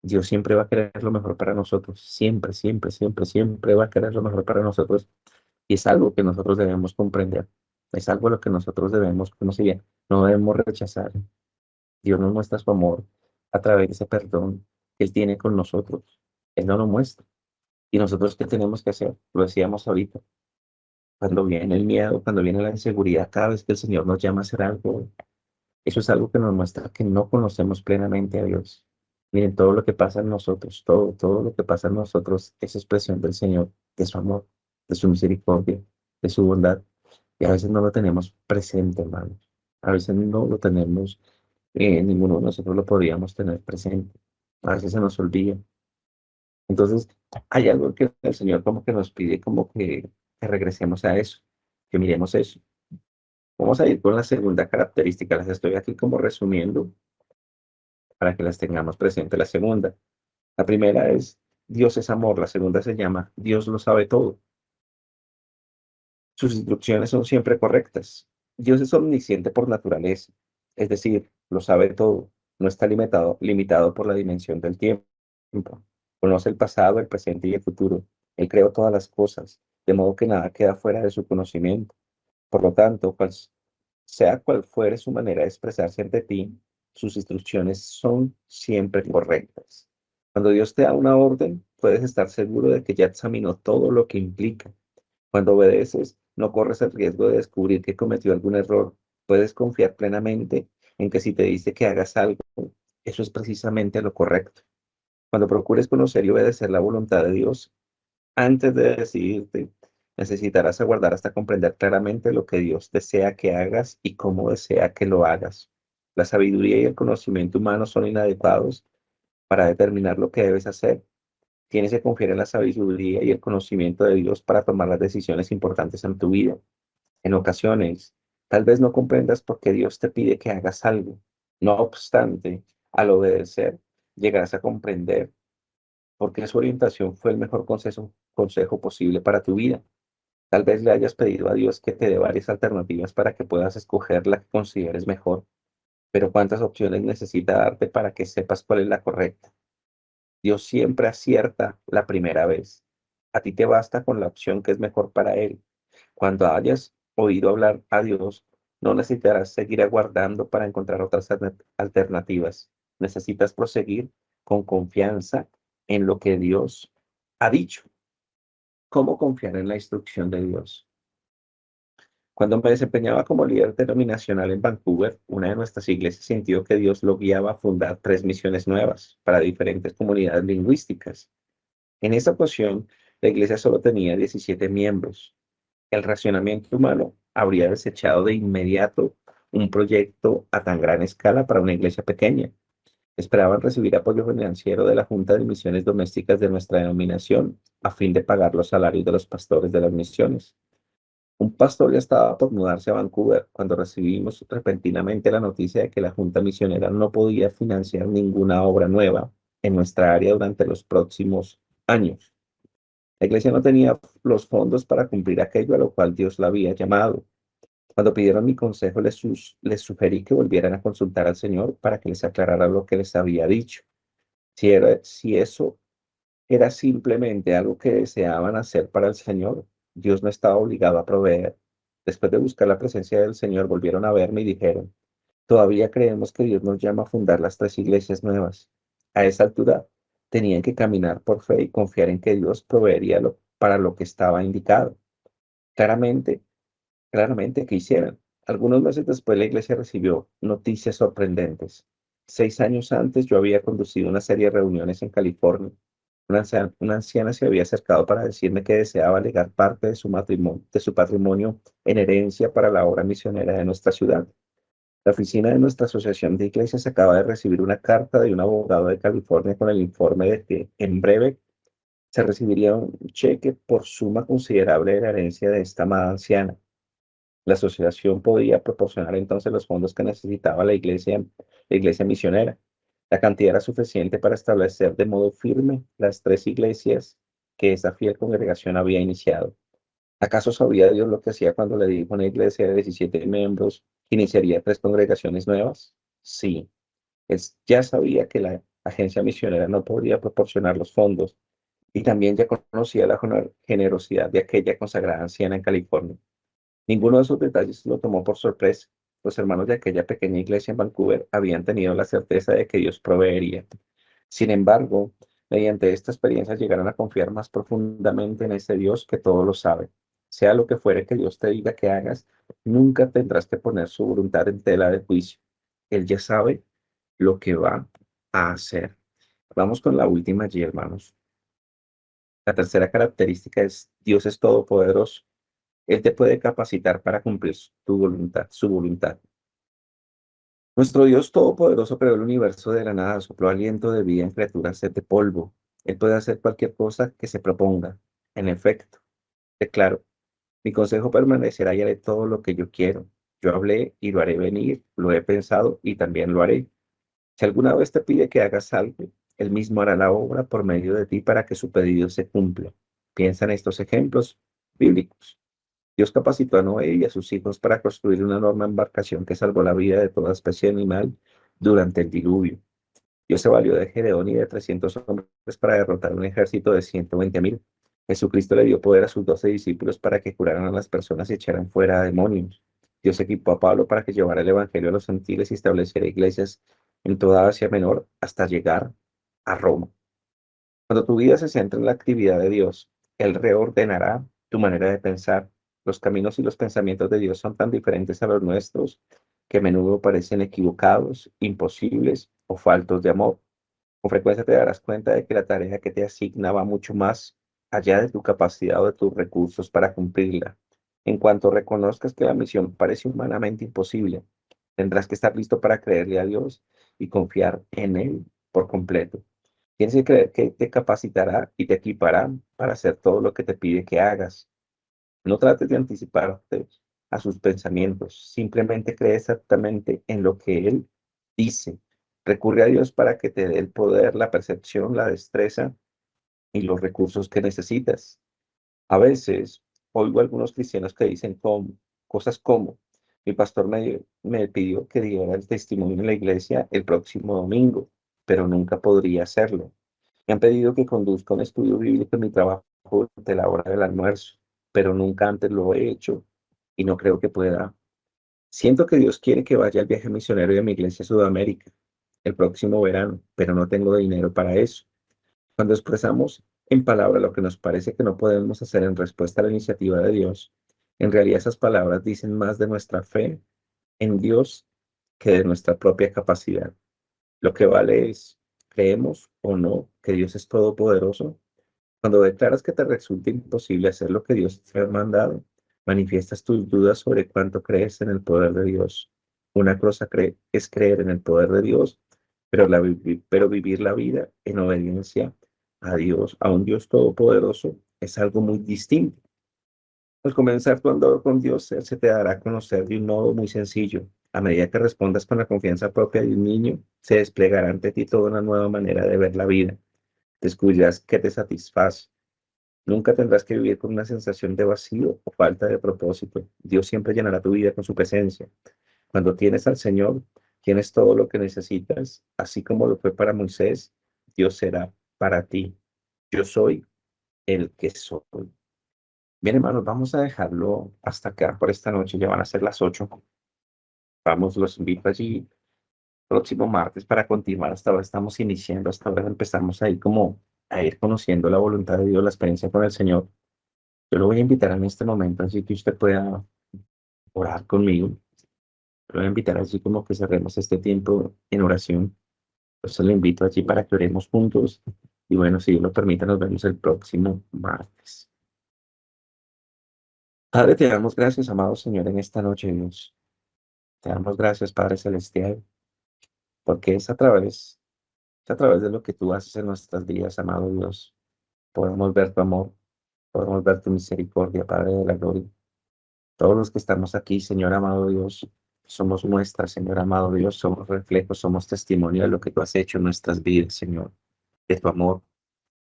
Dios siempre va a querer lo mejor para nosotros, siempre, siempre, siempre, siempre va a querer lo mejor para nosotros. Y es algo que nosotros debemos comprender, es algo a lo que nosotros debemos conocer, no debemos rechazar. Dios nos muestra su amor a través de ese perdón que Él tiene con nosotros. Él no lo muestra. ¿Y nosotros qué tenemos que hacer? Lo decíamos ahorita. Cuando viene el miedo, cuando viene la inseguridad, cada vez que el Señor nos llama a hacer algo, eso es algo que nos muestra que no conocemos plenamente a Dios. Miren, todo lo que pasa en nosotros, todo lo que pasa en nosotros es expresión del Señor, de su amor, de su misericordia, de su bondad. Y a veces no lo tenemos presente, hermanos. A veces no lo tenemos, ninguno de nosotros lo podríamos tener presente. A veces se nos olvida. Entonces, hay algo que el Señor como que nos pide como que regresemos a eso, que miremos eso. Vamos a ir con la segunda característica. Las estoy aquí como resumiendo para que las tengamos presente. La segunda. La primera es Dios es amor. La segunda se llama Dios lo sabe todo. Sus instrucciones son siempre correctas. Dios es omnisciente por naturaleza, es decir, lo sabe todo. No está limitado por la dimensión del tiempo. Conoce el pasado, el presente y el futuro. Él creó todas las cosas, de modo que nada queda fuera de su conocimiento. Por lo tanto, sea cual fuere su manera de expresarse ante ti, sus instrucciones son siempre correctas. Cuando Dios te da una orden, puedes estar seguro de que ya examinó todo lo que implica. Cuando obedeces, no corres el riesgo de descubrir que cometió algún error. Puedes confiar plenamente en que si te dice que hagas algo, eso es precisamente lo correcto. Cuando procures conocer y obedecer la voluntad de Dios, antes de decidirte, necesitarás aguardar hasta comprender claramente lo que Dios desea que hagas y cómo desea que lo hagas. La sabiduría y el conocimiento humano son inadecuados para determinar lo que debes hacer. Tienes que confiar en la sabiduría y el conocimiento de Dios para tomar las decisiones importantes en tu vida. En ocasiones, tal vez no comprendas por qué Dios te pide que hagas algo. No obstante, al obedecer, llegarás a comprender por qué su orientación fue el mejor consejo posible para tu vida. Tal vez le hayas pedido a Dios que te dé varias alternativas para que puedas escoger la que consideres mejor, pero ¿cuántas opciones necesita darte para que sepas cuál es la correcta? Dios siempre acierta la primera vez. A ti te basta con la opción que es mejor para Él. Cuando hayas oído hablar a Dios, no necesitarás seguir aguardando para encontrar otras alternativas. Necesitas proseguir con confianza en lo que Dios ha dicho. ¿Cómo confiar en la instrucción de Dios? Cuando me desempeñaba como líder denominacional en Vancouver, una de nuestras iglesias sintió que Dios lo guiaba a fundar 3 misiones nuevas para diferentes comunidades lingüísticas. En esa ocasión, la iglesia solo tenía 17 miembros. El racionamiento humano habría desechado de inmediato un proyecto a tan gran escala para una iglesia pequeña. Esperaban recibir apoyo financiero de la Junta de Misiones Domésticas de nuestra denominación a fin de pagar los salarios de los pastores de las misiones. Un pastor ya estaba por mudarse a Vancouver cuando recibimos repentinamente la noticia de que la Junta Misionera no podía financiar ninguna obra nueva en nuestra área durante los próximos años. La iglesia no tenía los fondos para cumplir aquello a lo cual Dios la había llamado. Cuando pidieron mi consejo, les sugerí que volvieran a consultar al Señor para que les aclarara lo que les había dicho. Si eso era simplemente algo que deseaban hacer para el Señor, Dios no estaba obligado a proveer. Después de buscar la presencia del Señor, volvieron a verme y dijeron, todavía creemos que Dios nos llama a fundar las 3 iglesias nuevas. A esa altura, tenían que caminar por fe y confiar en que Dios proveería para lo que estaba indicado. Claramente, claramente que hicieran. Algunos meses después, la iglesia recibió noticias sorprendentes. 6 años antes, yo había conducido una serie de reuniones en California. Una anciana se había acercado para decirme que deseaba legar parte de su patrimonio en herencia para la obra misionera de nuestra ciudad. La oficina de nuestra asociación de iglesias acaba de recibir una carta de un abogado de California con el informe de que en breve se recibiría un cheque por suma considerable de la herencia de esta amada anciana. La asociación podía proporcionar entonces los fondos que necesitaba la iglesia misionera. La cantidad era suficiente para establecer de modo firme las 3 iglesias que esa fiel congregación había iniciado. ¿Acaso sabía Dios lo que hacía cuando le dijo a una iglesia de 17 miembros que iniciaría 3 congregaciones nuevas? Sí, él ya sabía que la agencia misionera no podría proporcionar los fondos y también ya conocía la generosidad de aquella consagrada anciana en California. Ninguno de esos detalles lo tomó por sorpresa. Los hermanos de aquella pequeña iglesia en Vancouver habían tenido la certeza de que Dios proveería. Sin embargo, mediante esta experiencia llegaron a confiar más profundamente en ese Dios que todo lo sabe. Sea lo que fuere que Dios te diga que hagas, nunca tendrás que poner su voluntad en tela de juicio. Él ya sabe lo que va a hacer. Vamos con la última allí, hermanos. La tercera característica es Dios es todopoderoso. Él te puede capacitar para cumplir tu voluntad, su voluntad. Nuestro Dios todopoderoso creó el universo de la nada, sopló aliento de vida en criaturas de polvo. Él puede hacer cualquier cosa que se proponga. En efecto, declaro, mi consejo permanecerá y haré todo lo que yo quiero. Yo hablé y lo haré venir, lo he pensado y también lo haré. Si alguna vez te pide que hagas algo, Él mismo hará la obra por medio de ti para que su pedido se cumpla. Piensa en estos ejemplos bíblicos. Dios capacitó a Noé y a sus hijos para construir una enorme embarcación que salvó la vida de toda especie animal durante el diluvio. Dios se valió de Gedeón y de 300 hombres para derrotar un ejército de 120.000. Jesucristo le dio poder a sus 12 discípulos para que curaran a las personas y echaran fuera a demonios. Dios equipó a Pablo para que llevara el evangelio a los gentiles y estableciera iglesias en toda Asia Menor hasta llegar a Roma. Cuando tu vida se centra en la actividad de Dios, Él reordenará tu manera de pensar. Los caminos y los pensamientos de Dios son tan diferentes a los nuestros que a menudo parecen equivocados, imposibles o faltos de amor. Con frecuencia te darás cuenta de que la tarea que te asigna va mucho más allá de tu capacidad o de tus recursos para cumplirla. En cuanto reconozcas que la misión parece humanamente imposible, tendrás que estar listo para creerle a Dios y confiar en Él por completo. Tienes que creer que te capacitará y te equipará para hacer todo lo que te pide que hagas. No trates de anticiparte a sus pensamientos, simplemente cree exactamente en lo que Él dice. Recurre a Dios para que te dé el poder, la percepción, la destreza y los recursos que necesitas. A veces oigo a algunos cristianos que dicen cosas como, mi pastor me pidió que diera el testimonio en la iglesia el próximo domingo, pero nunca podría hacerlo. Me han pedido que conduzca un estudio bíblico en mi trabajo durante la hora del almuerzo, pero nunca antes lo he hecho y no creo que pueda. Siento que Dios quiere que vaya al viaje misionero de mi iglesia a Sudamérica el próximo verano, pero no tengo dinero para eso. Cuando expresamos en palabra lo que nos parece que no podemos hacer en respuesta a la iniciativa de Dios, en realidad esas palabras dicen más de nuestra fe en Dios que de nuestra propia capacidad. Lo que vale es, ¿creemos o no que Dios es todopoderoso? Cuando declaras que te resulta imposible hacer lo que Dios te ha mandado, manifiestas tus dudas sobre cuánto crees en el poder de Dios. Una cosa es creer en el poder de Dios, pero vivir la vida en obediencia a Dios, a un Dios todopoderoso, es algo muy distinto. Al comenzar tu andador con Dios, Él se te dará a conocer de un modo muy sencillo. A medida que respondas con la confianza propia de un niño, se desplegará ante ti toda una nueva manera de ver la vida. Descubrirás que te satisface. Nunca tendrás que vivir con una sensación de vacío o falta de propósito. Dios siempre llenará tu vida con su presencia. Cuando tienes al Señor, tienes todo lo que necesitas, así como lo fue para Moisés, Dios será para ti. Yo soy el que soy. Bien, hermanos, vamos a dejarlo hasta acá por esta noche. Ya van a ser las 8. Vamos, los invito allí próximo martes para continuar. Hasta ahora estamos iniciando, hasta ahora empezamos ahí como a ir conociendo la voluntad de Dios, la experiencia con el Señor. Yo lo voy a invitar en este momento, así que usted pueda orar conmigo. Lo voy a invitar así como que cerremos este tiempo en oración. Entonces lo invito allí para que oremos juntos. Y bueno, si Dios lo permite, nos vemos el próximo martes. Padre, te damos gracias, amado Señor, en esta noche, Dios. Te damos gracias, Padre Celestial, porque es a través de lo que tú haces en nuestras vidas, amado Dios. Podemos ver tu amor, podemos ver tu misericordia, Padre de la gloria. Todos los que estamos aquí, Señor amado Dios, somos muestras, Señor amado Dios, somos reflejos, somos testimonio de lo que tú has hecho en nuestras vidas, Señor, de tu amor,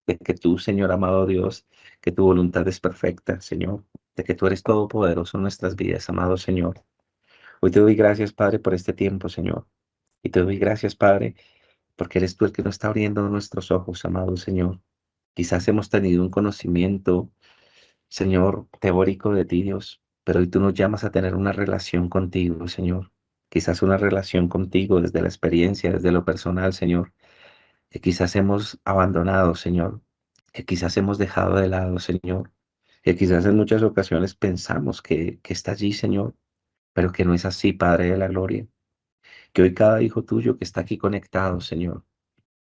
de que tú, Señor amado Dios, que tu voluntad es perfecta, Señor, de que tú eres todopoderoso en nuestras vidas, amado Señor. Hoy te doy gracias, Padre, por este tiempo, Señor. Y te doy gracias, Padre, porque eres tú el que nos está abriendo nuestros ojos, amado Señor. Quizás hemos tenido un conocimiento, Señor, teórico de ti, Dios, pero hoy tú nos llamas a tener una relación contigo, Señor. Quizás una relación contigo desde la experiencia, desde lo personal, Señor, que quizás hemos abandonado, Señor, que quizás hemos dejado de lado, Señor, que quizás en muchas ocasiones pensamos que está allí, Señor, pero que no es así, Padre de la Gloria. Que hoy cada hijo tuyo que está aquí conectado, Señor,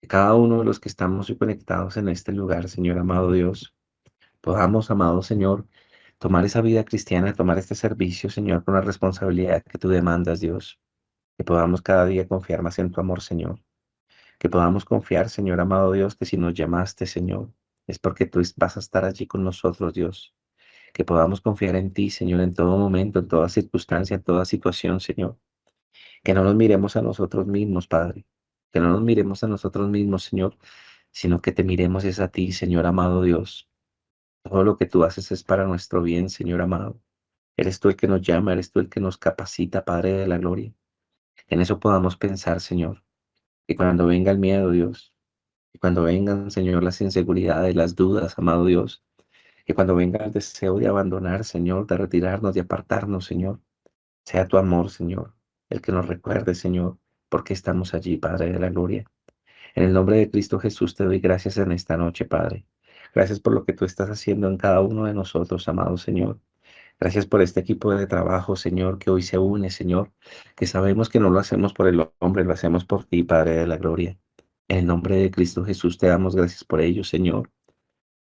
Que cada uno de los que estamos hoy conectados en este lugar, Señor amado Dios, podamos, amado Señor, tomar esa vida cristiana, tomar este servicio, Señor, con la responsabilidad que tú demandas, Dios. Que podamos cada día confiar más en tu amor, Señor. Que podamos confiar, Señor amado Dios, que si nos llamaste, Señor, es porque tú vas a estar allí con nosotros, Dios. Que podamos confiar en ti, Señor, en todo momento, en toda circunstancia, en toda situación, Señor. Que no nos miremos a nosotros mismos, Padre. Que no nos miremos a nosotros mismos, Señor, sino que te miremos es a ti, Señor amado Dios. Todo lo que tú haces es para nuestro bien, Señor amado. Eres tú el que nos llama, eres tú el que nos capacita, Padre de la gloria. En eso podamos pensar, Señor. Que cuando venga el miedo, Dios, que cuando vengan, Señor, las inseguridades, las dudas, amado Dios, que cuando venga el deseo de abandonar, Señor, de retirarnos, de apartarnos, Señor, sea tu amor, Señor, el que nos recuerde, Señor, porque estamos allí, Padre de la gloria. En el nombre de Cristo Jesús te doy gracias en esta noche, Padre. Gracias por lo que tú estás haciendo en cada uno de nosotros, amado Señor. Gracias por este equipo de trabajo, Señor, que hoy se une, Señor, que sabemos que no lo hacemos por el hombre, lo hacemos por ti, Padre de la gloria. En el nombre de Cristo Jesús te damos gracias por ello, Señor.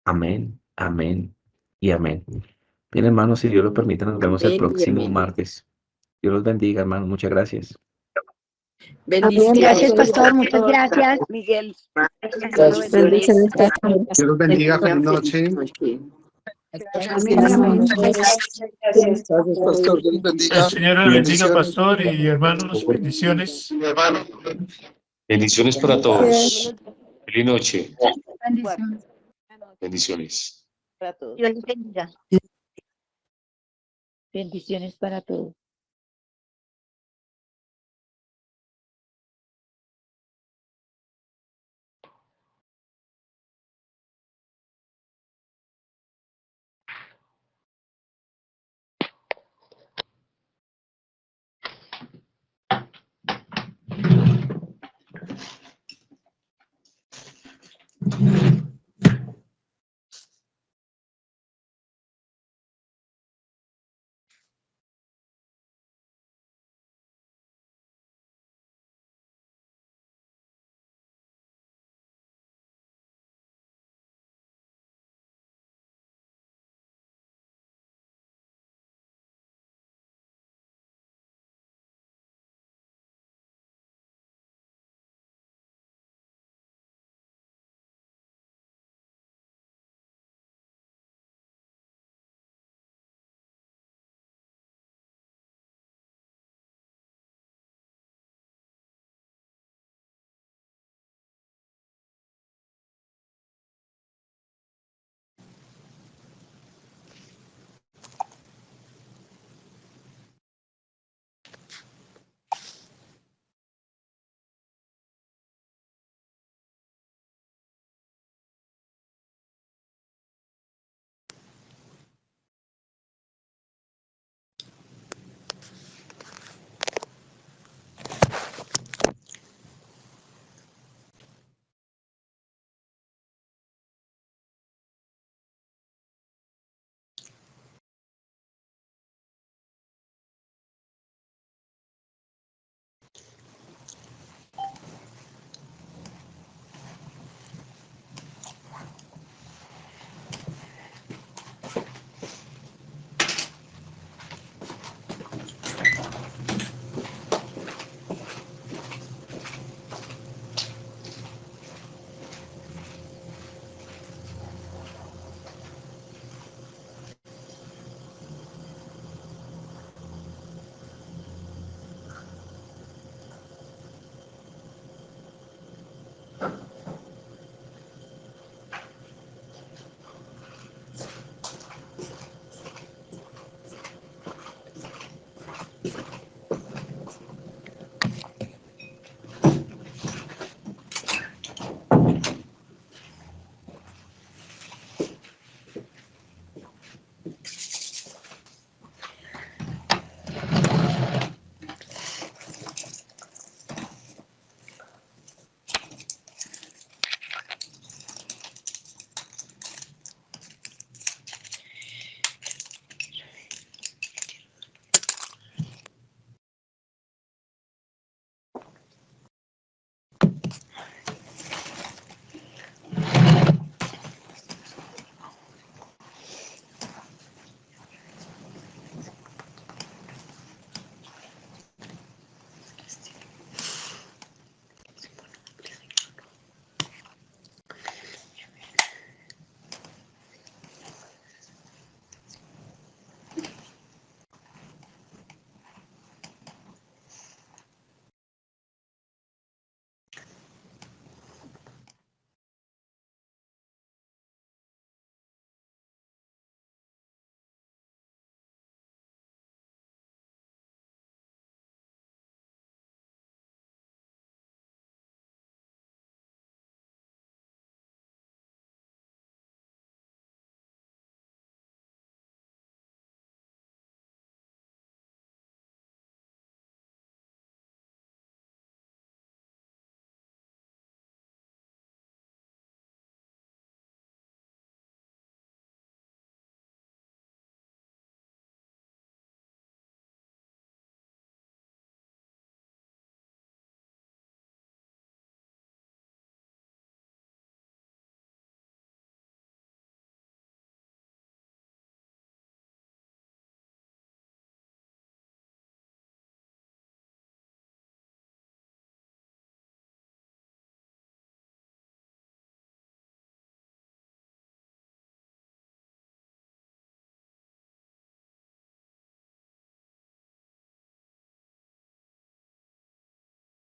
Amén, amén y amén. Bien, hermanos, si Dios lo permite, nos vemos el Amén y próximo amén. martes. Dios los bendiga, hermanos. Muchas gracias. Amén. Gracias, Bendiciones, pastor. Muchas gracias. Miguel. Bendiciones. Dios los bendiga. Feliz noche. Amén, amén. Gracias, Pastor, Dios los bendiga. El Señor le bendiga, Bendiciones. pastor y hermanos, bendiciones. Bendiciones para todos. Feliz noche. Bendiciones. Bendiciones. para todos. Dios les bendiga. Bendiciones para todos.